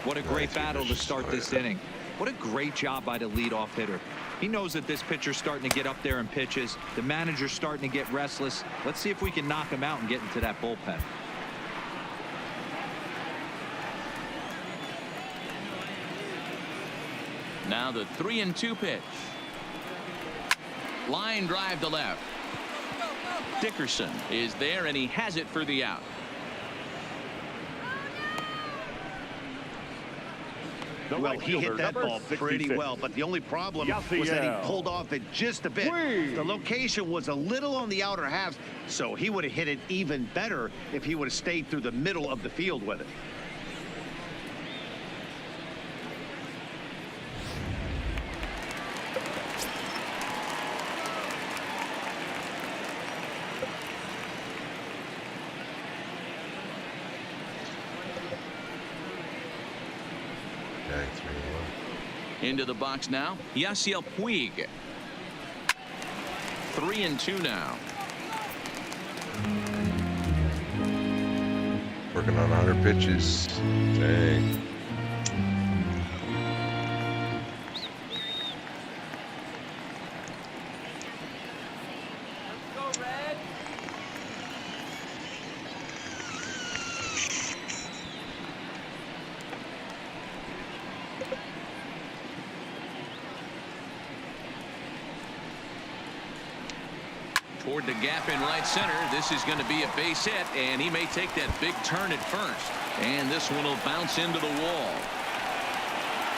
What a great battle to start this inning. What a great job by the leadoff hitter. He knows that this pitcher's starting to get up there in pitches. The manager's starting to get restless. Let's see if we can knock him out and get into that bullpen. Now the 3-2 pitch. Line drive to left. Dickerson is there, and he has it for the out. Well, he hit that ball pretty well, but the only problem was that he pulled off it just a bit. The location was a little on the outer half, so he would have hit it even better if he would have stayed through the middle of the field with it. Into the box now, Yasiel Puig. 3-2 now. Working on 100 pitches. Dang. Toward the gap in right center. This is going to be a base hit, and he may take that big turn at first. And this one will bounce into the wall.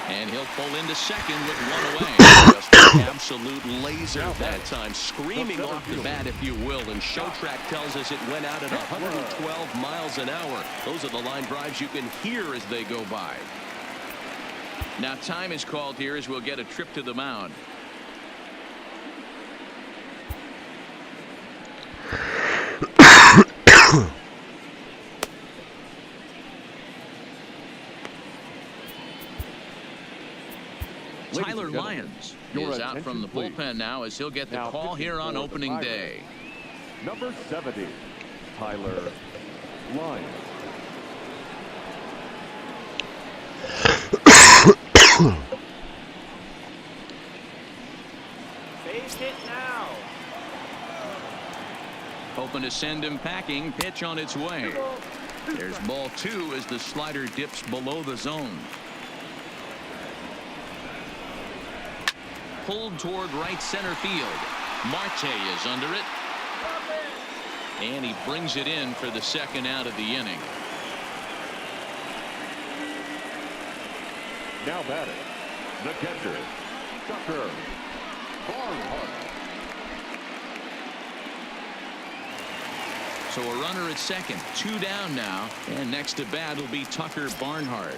And he'll pull into second with one away. Just an absolute laser that time, screaming off the bat, if you will. And show track tells us it went out at 112 miles an hour. Those are the line drives you can hear as they go by. Now time is called here as we'll get a trip to the mound. Tyler Lyons is out from the bullpen now as he'll get the call here on opening day. Number 70, Tyler Lyons. Base hit now. Hoping to send him packing. Pitch on its way. There's ball 2 as the slider dips below the zone. Pulled toward right center field. Marte is under it. And he brings it in for the second out of the inning. Now batting, the catcher, Tucker Barnhart. So a runner at second, 2 down now, and next to bat will be Tucker Barnhart.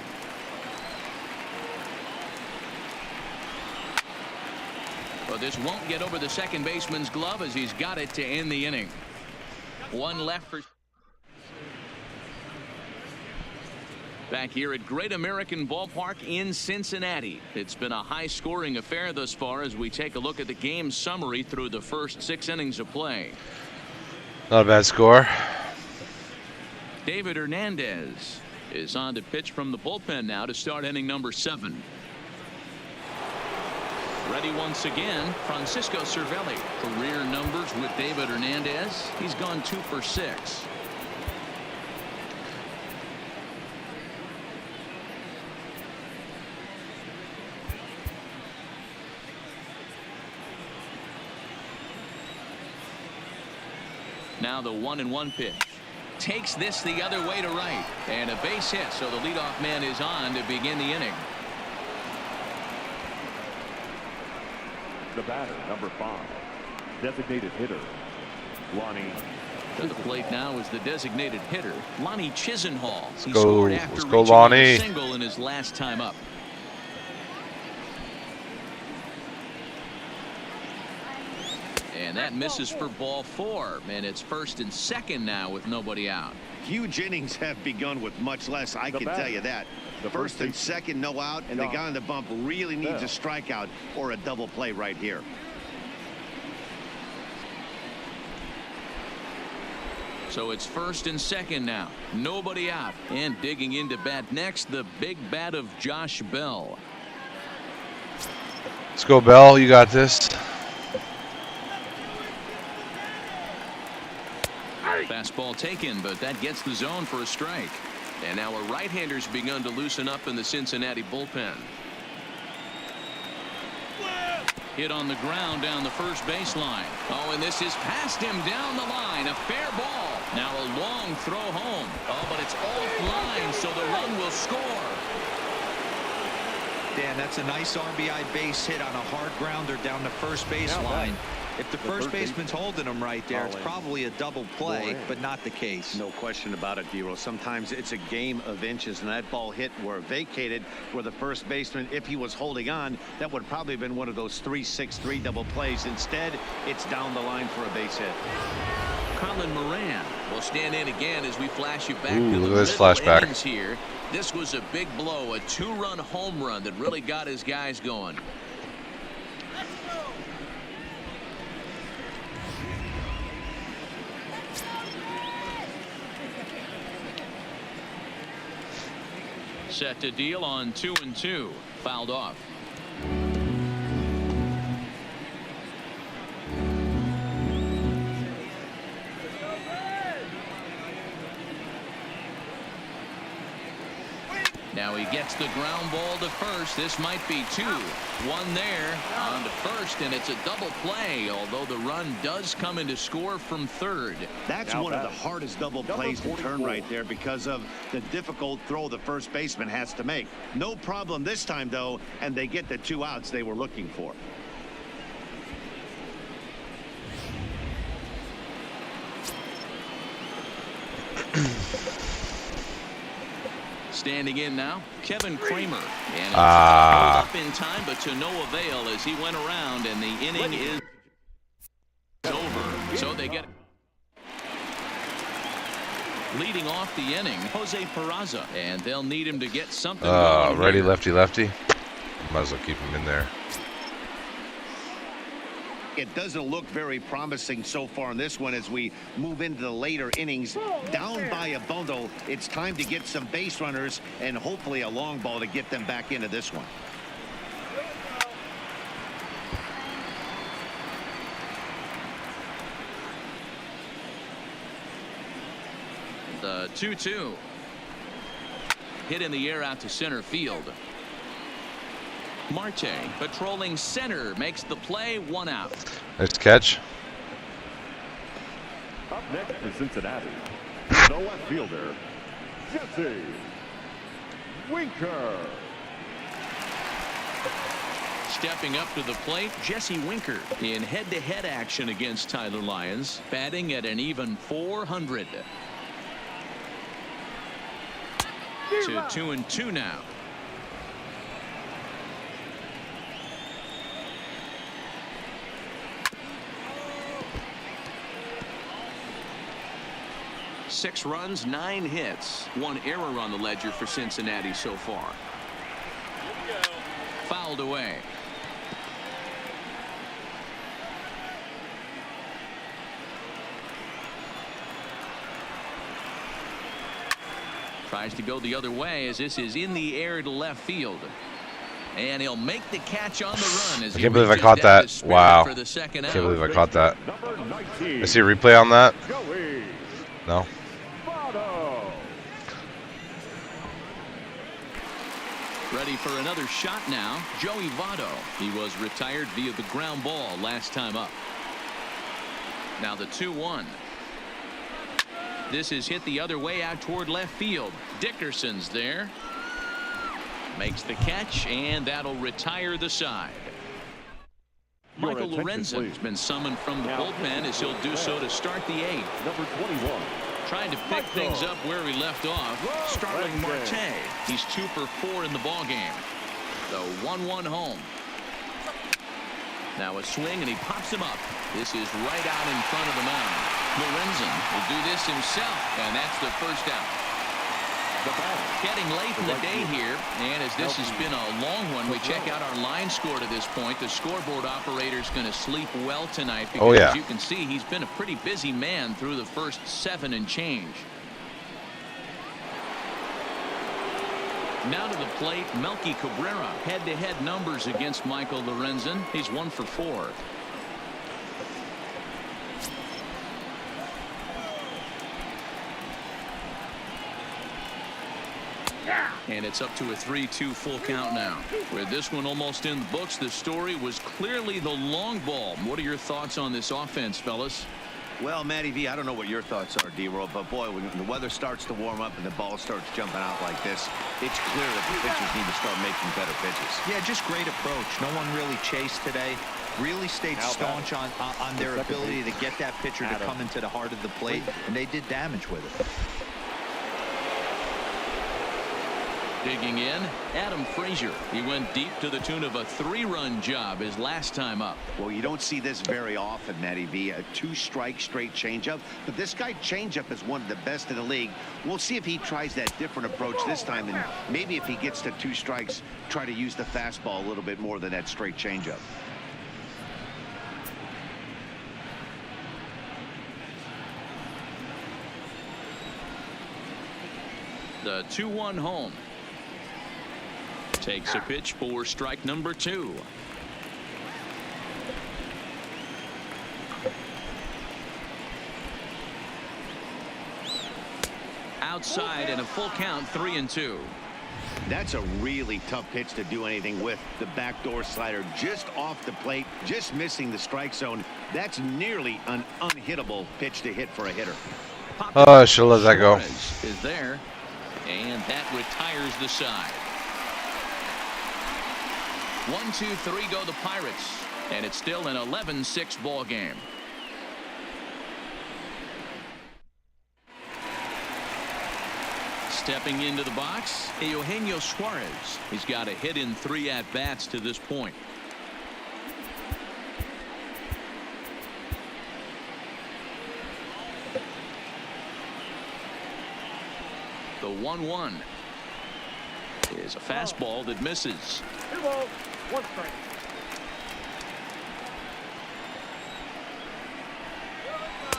But this won't get over the second baseman's glove as he's got it to end the inning. One left for. Back here at Great American Ballpark in Cincinnati. It's been a high-scoring affair thus far as we take a look at the game summary through the first 6 innings of play. Not a bad score. David Hernandez is on to pitch from the bullpen now to start inning number 7. Ready once again, Francisco Cervelli. Career numbers with David Hernandez. He's gone 2 for 6. Now the 1-1 pitch. Takes this the other way to right. And a base hit, so the leadoff man is on to begin the inning. The batter, number 5, designated hitter, Lonnie. To the plate now is the designated hitter, Lonnie Chisenhall. He go. scored after Let's go, reaching Lonnie. a single in his last time up. And that misses for ball 4. And it's 1st and 2nd now with nobody out. Huge innings have begun with much less, I can tell you that. The 1st and 2nd, no out, and the guy on the bump really needs a strikeout or a double play right here. So it's 1st and 2nd now. Nobody out. And digging into bat next, the big bat of Josh Bell. Let's go, Bell. You got this. Fastball taken, but that gets the zone for a strike. And now a right-hander's begun to loosen up in the Cincinnati bullpen. Hit on the ground down the first baseline. Oh, and this is past him down the line. A fair ball. Now a long throw home. Oh, but it's offline, so the run will score. Dan, that's a nice RBI base hit on a hard grounder down the first baseline. If the first baseman's holding him right there, it's probably a double play, but not the case. No question about it, Dero. Sometimes it's a game of inches, and that ball hit where vacated where the first baseman, if he was holding on, that would probably have been one of those 3-6-3 double plays. Instead, it's down the line for a base hit. Colin Moran will stand in again as we flash you back to look the at this middle flashback innings here. This was a big blow, a 2-run home run that really got his guys going. Set to deal on 2-2. Fouled off. Now he gets the ground ball to first. This might be 2. 1 there on to first, and it's a double play, although the run does come into score from third. That's one of the hardest double plays to turn right there because of the difficult throw the first baseman has to make. No problem this time, though, and they get the 2 outs they were looking for. Standing in now, Kevin Kramer. And up in time, but to no avail as he went around, and the inning is over. So they get leading off the inning, Jose Peraza, and they'll need him to get something going ready, here. lefty. Might as well keep him in there. It doesn't look very promising so far in this one as we move into the later innings. Down by a bundle, it's time to get some base runners and hopefully a long ball to get them back into this one. The 2-2. Hit in the air out to center field. Marte patrolling center makes the play. 1 out. Nice catch. Up next for Cincinnati, the left fielder, Jesse Winker. Stepping up to the plate, Jesse Winker in head-to-head action against Tyler Lyons, batting at an even 400. To 2-2 now. Six runs, 9 hits, 1 error on the ledger for Cincinnati so far. Fouled away. Tries to go the other way as this is in the air to left field. And he'll make the catch on the run. As I can't believe I caught that. Wow. For the second out. Can't believe I caught that. I see a replay on that. No. Ready for another shot now. Joey Votto. He was retired via the ground ball last time up. Now the 2-1. This is hit the other way out toward left field. Dickerson's there. Makes the catch, and that'll retire the side. Michael Lorenzen has been summoned from the bullpen as he'll do so to start the 8th. Number 21. Trying to pick things up where he left off. Starling Marte. He's 2 for 4 in the ballgame. The 1-1 home. Now a swing, and he pops him up. This is right out in front of the mound. Lorenzen will do this himself, and that's the first out. Getting late in the day here, and as this has been a long one, we check out our line score to this point. The scoreboard operator's going to sleep well tonight because, as you can see, he's been a pretty busy man through the first 7 and change. Now to the plate, Melky Cabrera. Head-to-head numbers against Michael Lorenzen. He's 1 for 4. And it's up to a 3-2 full count now. With this one almost in the books, the story was clearly the long ball. What are your thoughts on this offense, fellas? Well, Matty V, I don't know what your thoughts are, D-Roll, but boy, when the weather starts to warm up and the ball starts jumping out like this, it's clear that the pitchers need to start making better pitches. Yeah, just great approach. No one really chased today. Really stayed staunch on their ability to get that pitcher to come into the heart of the plate, and they did damage with it. Digging in, Adam Frazier. He went deep to the tune of a 3-run job his last time up. Well, you don't see this very often, Matty V. A 2-strike straight changeup. But this guy changeup is one of the best in the league. We'll see if he tries that different approach this time. And maybe if he gets to 2 strikes, try to use the fastball a little bit more than that straight changeup. The 2-1 home. Takes a pitch for strike number 2. Outside and a full count, 3-2. That's a really tough pitch to do anything with. The backdoor slider just off the plate, just missing the strike zone. That's nearly an unhittable pitch to hit for a hitter. Oh, I should let that go. Is there, and that retires the side. 1-2-3 go the Pirates, and it's still an 11-6 ball game. Stepping into the box, Eugenio Suarez. He's got a hit in 3 at-bats to this point. The 1-1 is a fastball that misses. 2 balls, 1 strike.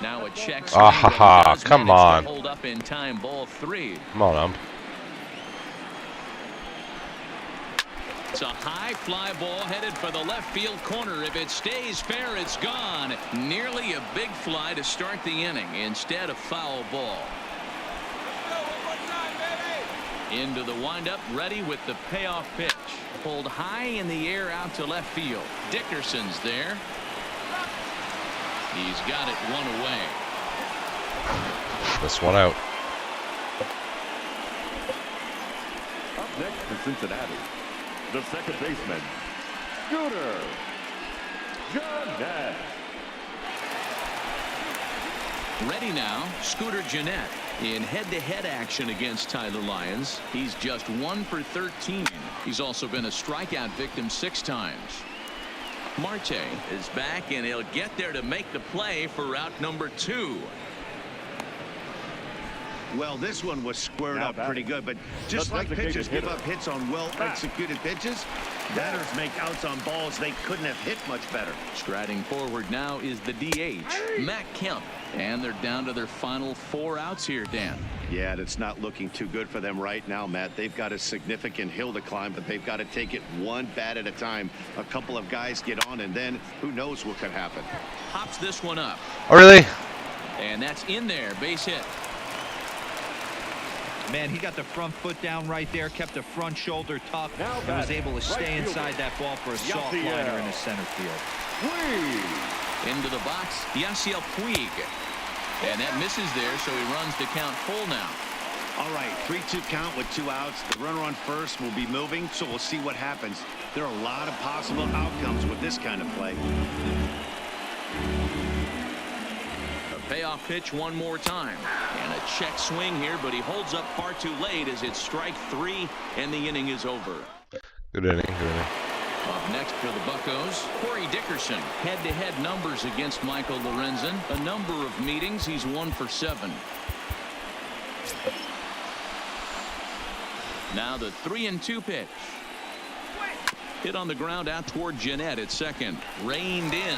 Now a check. Come on. Hold up in time, ball 3. Come on, ump. It's a high fly ball headed for the left field corner. If it stays fair, it's gone. Nearly a big fly to start the inning. Instead, a foul ball. Into the windup, ready with the payoff pitch. Pulled high in the air out to left field. Dickerson's there. He's got it 1 away. This one out. Up next for Cincinnati, the second baseman, Scooter Gennett. Ready now, Scooter Gennett. In head-to-head action against Tyler Lyons, he's just 1 for 13. He's also been a strikeout victim 6 times. Marte is back, and he'll get there to make the play for out number 2. Well, this one was squared up pretty good, but just like pitchers give up hits on well-executed pitches, batters make outs on balls they couldn't have hit much better. Striding forward now is the DH, Matt Kemp, and they're down to their final 4 outs here, Dan. Yeah, that's not looking too good for them right now, Matt. They've got a significant hill to climb, but they've got to take it 1 bat at a time. A couple of guys get on, and then who knows what could happen. Pops this one up. Oh, really? And that's in there, base hit. Man, he got the front foot down right there, kept the front shoulder tucked, and was able to stay inside that ball for a soft liner in the center field. Into the box, Yasiel Puig. And that misses there, so he runs the count full now. All right, 3-2 count with 2 outs. The runner on first will be moving, so we'll see what happens. There are a lot of possible outcomes with this kind of play. Payoff pitch one more time, and a check swing here, but he holds up far too late as it's strike 3 and the inning is over. Good inning. Good inning. Up next for the Buccos, Corey Dickerson. Head-to-head numbers against Michael Lorenzen. A number of meetings, he's 1 for 7. Now the 3-2 pitch. Hit on the ground out toward Jeanette at second. Reined in.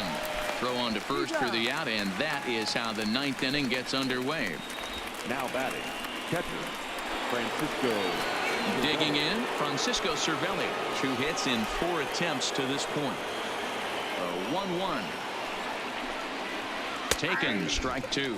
Throw on to first for the out, and that is how the 9th inning gets underway. Now batting, catcher, Francisco. Digging in, Francisco Cervelli. 2 hits in 4 attempts to this point. A 1-1. Taken, strike 2.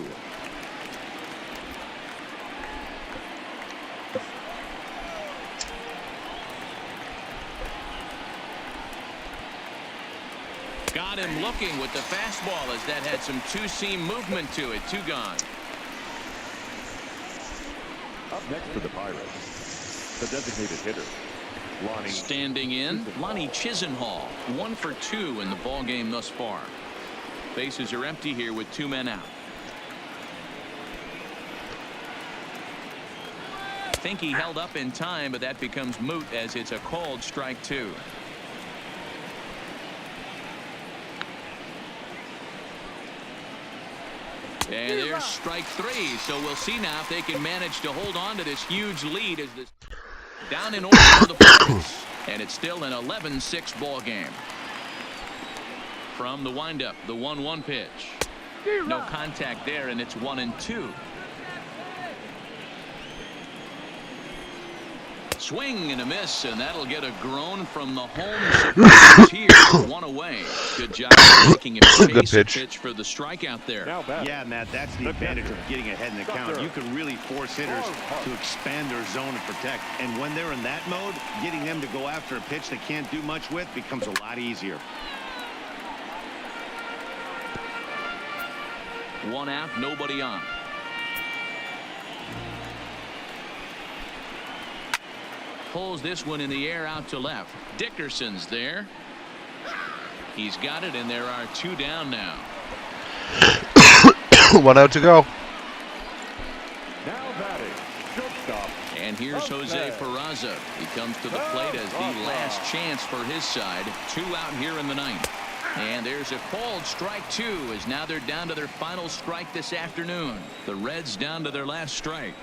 Got him looking with the fastball as that had some two-seam movement to it. 2 gone. Up next for the Pirates, the designated hitter, Lonnie. Standing in, Lonnie Chisenhall. 1 for 2 in the ball game thus far. Bases are empty here with 2 men out. I think he held up in time, but that becomes moot as it's a called strike 2. And there's strike 3. So we'll see now if they can manage to hold on to this huge lead as this down in order for the Pirates. And it's still an 11-6 ball game. From the windup, the 1-1 pitch. No contact there, and it's 1-2. Swing and a miss, and that'll get a groan from the home supporters here. 1 away. Good job making it Good pitch for the strikeout there. Yeah, Matt, that's the advantage of getting ahead in the count. You can really force hitters to expand their zone and protect. And when they're in that mode, getting them to go after a pitch they can't do much with becomes a lot easier. 1 out, nobody on. Pulls this one in the air out to left. Dickerson's there. He's got it, and there are 2 down now. 1 out to go. Now batting, shortstop. And here's Jose Peraza. He comes to the plate as the last chance for his side. 2 out here in the 9th. And there's a called strike 2 as now they're down to their final strike this afternoon. The Reds down to their last strike.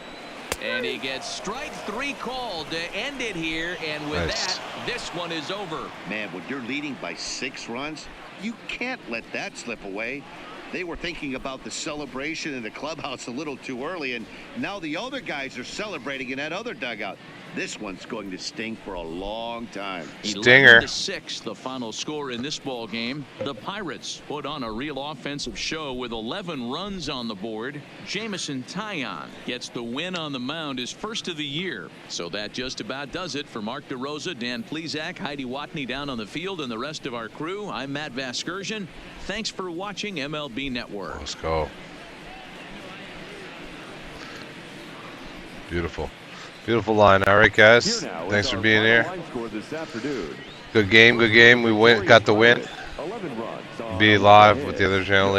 And he gets strike 3 called to end it here. And with that, this one is over. Man, when you're leading by 6 runs, you can't let that slip away. They were thinking about the celebration in the clubhouse a little too early, and now the other guys are celebrating in that other dugout. This one's going to sting for a long time. Stinger. 11-6, the final score in this ball game. The Pirates put on a real offensive show with 11 runs on the board. Jamison Taillon gets the win on the mound, his first of the year. So that just about does it for Mark DeRosa, Dan Plesac, Heidi Watney down on the field, and the rest of our crew. I'm Matt Vasgersian. Thanks for watching MLB Network. Let's go. Beautiful. Beautiful line. All right, guys. Thanks for being here. Good game. Good game. We got the win. Be live with the other channel here.